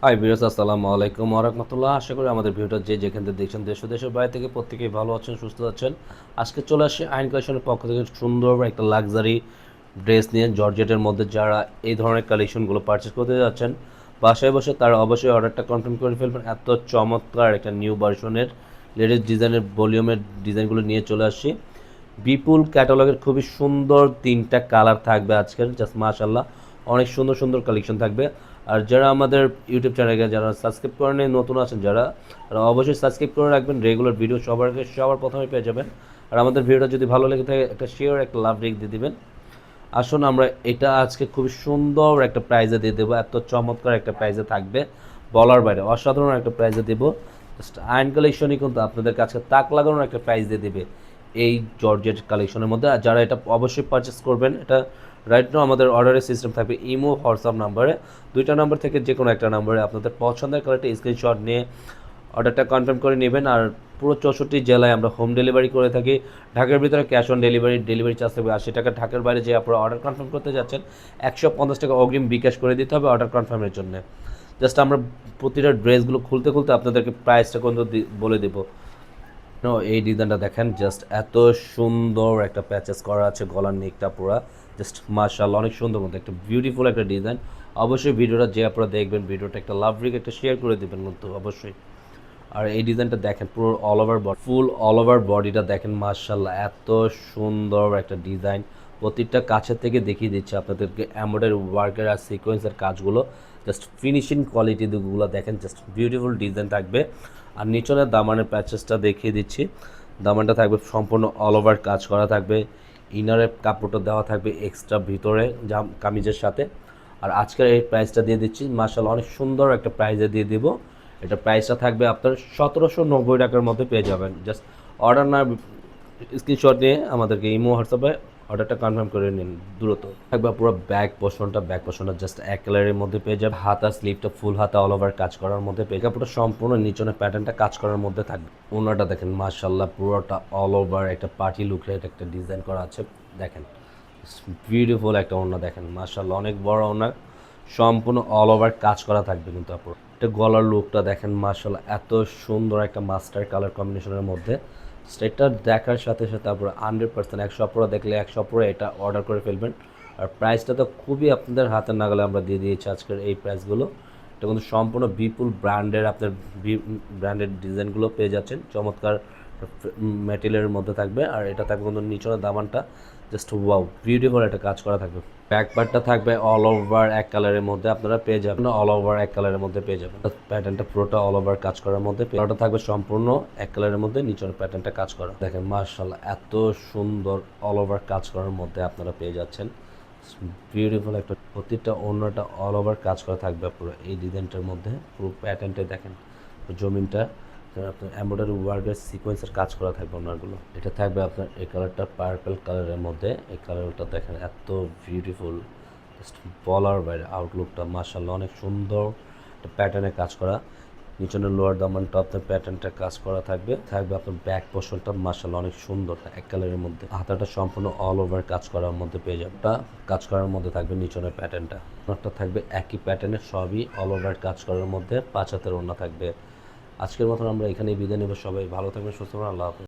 Hi viewers, আসসালামু আলাইকুম ওয়া রাহমাতুল্লাহ। আশা করি আমাদের ভিডিওটা যে যেখান থেকে দেখছেন দেশ ও দেশের বাইরে থেকে প্রত্যেকেই ভালো আছেন, সুস্থ আছেন। আজকে চলে আসি আইন কালেকশনের পক্ষ থেকে সুন্দর একটা লাক্সারি ড্রেস নিয়ে জর্জেটের মধ্যে। যারা এই ধরনের কালেকশনগুলো পারচেস করতে যাচ্ছেন বাসায় বসে, তারা অবশ্যই অর্ডারটা কনফার্ম করে ফেলবেন। এত চমৎকার একটা নিউ ভার্সনের লেটেস্ট ডিজাইনের ভলিউমের ডিজাইনগুলো নিয়ে চলে আসছি। বিপুল ক্যাটালগের খুবই সুন্দর তিনটা কালার থাকবে আজকের, জাস্ট মাশাল্লাহ অনেক সুন্দর সুন্দর কালেকশন থাকবে। আর যারা আমাদের ইউটিউব চ্যানেলকে যারা সাবস্ক্রাইব করেন নতুন আছেন যারা, তারা অবশ্যই সাবস্ক্রাইব করে রাখবেন। রেগুলার ভিডিও সবার প্রথমে পেয়ে যাবেন। আর আমাদের ভিডিওটা যদি ভালো লেগে থাকে একটা শেয়ার, একটা লাভ রেখ দিয়ে দিবেন। আসুন আমরা এটা আজকে খুবই সুন্দর একটা প্রাইজে দিয়ে দেবো। এত চমৎকার একটা প্রাইজে থাকবে, বলার বাইরে অসাধারণ একটা প্রাইজে দেবো। জাস্ট আয়ন কালেকশনই কিন্তু আপনাদের কাছে তাক লাগানোর একটা প্রাইস দিয়ে দেবে এই জর্জেট কালেকশনের মধ্যে। আর যারা এটা অবশ্যই পারচেস করবেন, এটা রাইট নাও আমাদের অর্ডারের সিস্টেম থাকবে ইমো হোয়াটসঅ্যাপ নাম্বারে, দুইটা নাম্বার থেকে যে কোনো একটা নাম্বারে আপনাদের পছন্দের কালারটা স্ক্রিনশট নিয়ে অর্ডারটা কনফার্ম করে নেবেন। আর পুরো 64 জেলায় আমরা হোম ডেলিভারি করে থাকি। ঢাকার ভিতরে ক্যাশ অন ডেলিভারি চার্জ থাকবে 80 টাকা। ঢাকার বাইরে যে আপনারা অর্ডার কনফার্ম করতে যাচ্ছেন 150 টাকা অগ্রিম বিকাশ করে দিতে হবে অর্ডার কনফার্মের জন্য। জাস্ট আমরা প্রতিটা ড্রেসগুলো খুলতে খুলতে আপনাদেরকে প্রাইসটা কিন্তু বলে দেবো। এই ডিজাইনটা দেখেন, জাস্ট এত সুন্দর একটা প্যাচেস করা আছে, গলার নেকটা পুরা জাস্ট মাশাআল্লাহ অনেক সুন্দর মতো একটা বিউটিফুল একটা ডিজাইন। অবশ্যই ভিডিওটা যে আপনারা দেখবেন, ভিডিওটা একটা লাভ রিক একটা শেয়ার করে দেবেন কিন্তু অবশ্যই। আর এই ডিজাইনটা দেখেন পুরো অল ওভার বডিটা দেখেন, মাশাআল্লাহ এত সুন্দর একটা ডিজাইন। প্রতিটা কাছের থেকে দেখিয়ে দিচ্ছে আপনাদেরকে এমব্রয়ডারি ওয়ার্কের আর সিকোয়েন্সের কাজগুলো, জাস্ট ফিনিশিং কোয়ালিটিগুলো দেখেন, জাস্ট বিউটিফুল ডিজাইন থাকবে। আর নিচনের দামানের প্যাচেসটা দেখিয়ে দিচ্ছি। দামানটা থাকবে সম্পূর্ণ অল ওভার কাজ করা থাকবে। ইনারের কাপড়টা দেওয়া থাকবে এক্সট্রা ভিতরে কামিজের সাথে। আর আজকের এই প্রাইসটা দিয়ে দিচ্ছি মাশাআল্লাহ অনেক সুন্দর একটা প্রাইসে দিয়ে দিব। এটা প্রাইসটা থাকবে আপনার 1790 টাকার মধ্যে পেয়ে যাবেন। জাস্ট অর্ডার না স্ক্রিনশট নিয়ে আমাদেরকে ইমো হোয়াটসঅ্যাপে অর্ডারটা কনফার্ম করে নিন দ্রুত। থাকবে পুরো ব্যাক পোর্শনটা জাস্ট এক কালারের মধ্যে পেয়ে যাবে। হাতা স্লিভটা ফুল হাতা অল ওভার কাজ করার মধ্যে পেয়ে যাবে। পুরো সম্পূর্ণ নিচনের প্যাটার্নটা কাজ করার মধ্যে থাকবে। ওনাটা দেখেন মাশাআল্লাহ পুরোটা অল ওভার একটা পার্টি লুকের একটা ডিজাইন করা আছে দেখেন, বিউটিফুল একটা ওড়না দেখেন মাশাআল্লাহ অনেক বড় ওড়না, সম্পূর্ণ অল ওভার কাজ করা থাকবে কিন্তু আপনার। এটা গলার লুকটা দেখেন মাশাআল্লাহ এত সুন্দর একটা মাস্টার কালার কম্বিনেশনের মধ্যে। এটা দেখার সাথে সাথে আপনারা 100% 100 দেখলে 100 এটা অর্ডার করে ফেলবেন। আর প্রাইসটা তো খুবই আপনাদের হাতের নাগালে আমরা দিয়ে দিয়েছি আজকের এই প্রাইসগুলো। এটা কিন্তু সম্পূর্ণ বিপুল ব্র্যান্ডের আপনার ব্র্যান্ডেড ডিজাইনগুলো পেয়ে যাচ্ছেন, চমৎকার ম্যাটেরিয়ালের মধ্যে থাকবে। আর এটা থাকবে কিন্তু নিচনের দামানটা জাস্ট ওয়াও বিউটিফুল একটা কাজ করা থাকবে। ব্যাক পার্টটা থাকবে অল ওভার এক কালারের মধ্যে আপনারা পেয়ে যাবেন, অল ওভার এক কালারের মধ্যে পেয়ে যাবেন। প্যাটার্নটা পুরোটা অল ওভার কাজ করার মধ্যে, ওটা থাকবে সম্পূর্ণ এক কালারের মধ্যে, নিচের প্যাটার্নটা কাজ করা দেখেন মাশাআল্লাহ এত সুন্দর অল ওভার কাজ করার মধ্যে আপনারা পেয়ে যাচ্ছেন বিউটিফুল একটা। প্রতিটা অন্যটা অল ওভার কাজ করা থাকবে পুরো এই ডিজাইনটার মধ্যে। পুরো প্যাটার্নটা দেখেন, জমিনটা আপনার এমব্রয়ডারি ওয়ার্কের সিকোয়েন্সের কাজ করা থাকবে ওনারগুলো। এটা থাকবে আপনার এই কালারটা পার্পল কালারের মধ্যে। এই কালারটা দেখেন এত বিউটিফুল, জাস্ট বলার বাইরে আউটলুকটা মাশাআল্লাহ অনেক সুন্দর একটা প্যাটার্নে কাজ করা। নিচনের লোয়ার দামানটা আপনার প্যাটার্নটা কাজ করা থাকবে আপনার ব্যাক পোর্শনটা মাশাআল্লাহ অনেক সুন্দর এক কালারের মধ্যে। হাতাটা সম্পূর্ণ অল ওভার কাজ করার মধ্যে পেয়ে যাবে, কাজ করার মধ্যে থাকবে নিচনের প্যাটার্নটা। ওনারটা থাকবে একই প্যাটার্নের, সবই অল ওভার কাজ করার মধ্যে, 5 হাতের ওড়না থাকবে। আজকের মতন আমরা এখানেই বিদায় নেব। সবাই ভালো থাকবেন, সুস্থ থাকবেন, আল্লাহ হাফেজ।